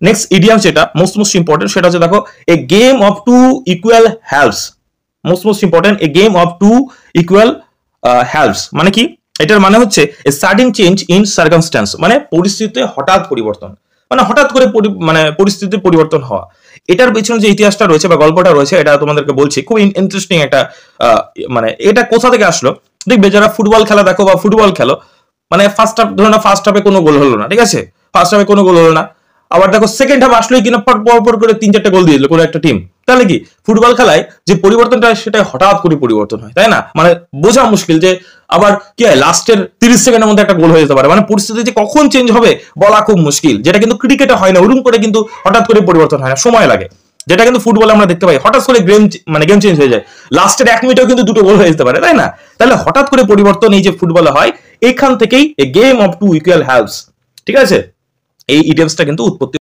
Next idiom যেটা most important সেটা হচ্ছে দেখো a game of two equal halves. Most important a game of two equal halves মানে কি? এটার মানে হচ্ছে a sudden change in circumstance, মানে পরিস্থিতিতে হঠাৎ পরিবর্তন, মানে হঠাৎ করে মানে পরিস্থিতিতে পরিবর্তন হওয়া। এটার পেছনে যে ইতিহাসটা রয়েছে বা গল্পটা রয়েছে এটা তোমাদেরকে বলছি, খুব ইন্টারেস্টিং একটা মানে এটা কোথা থেকে আসলো দেখবে, যারা ফুটবল খেলা দেখো বা ফুটবল খেলো, মানে ফার্স্ট হাফ ধরো না, ফার্স্ট হাফে কোনো গোল হলো না, ঠিক আছে, ফার্স্ট হাফে কোনো গোল হলো না, আবার দেখো সেকেন্ড হাফ আসলেই কিনা পর করে 3-4টা গোল দিয়ে দিল কোনো একটা টিম, তাহলে কি ফুটবল খেলায় যে পরিবর্তনটা সেটা হঠাৎ করে পরিবর্তন হয়, তাই না? মানে বোঝা মুশকিল যে আবার কি হয় লাস্টের 30 সেকেন্ডের মধ্যে একটা গোল হয়ে যেতে পারে, মানে পরিস্থিতি যে কখন চেঞ্জ হবে বলা খুব মুশকিল, যেটা কিন্তু ক্রিকেটে হয় না, ওরকম করে কিন্তু হঠাৎ করে পরিবর্তন হয় না, সময় লাগে, যেটা কিন্তু ফুটবলে আমরা দেখতে পাই হঠাৎ করে গেম চেঞ্জ হয়ে যায়, লাস্টের 1 মিনিটেও কিন্তু 2টো গোল হয়ে যেতে পারে, তাই না? তাহলে হঠাৎ করে পরিবর্তন এই যে ফুটবলে হয়, এখান থেকেই a game of two equal halves, ঠিক আছে, এই ইডিয়ামসটা কিন্তু উৎপত্তি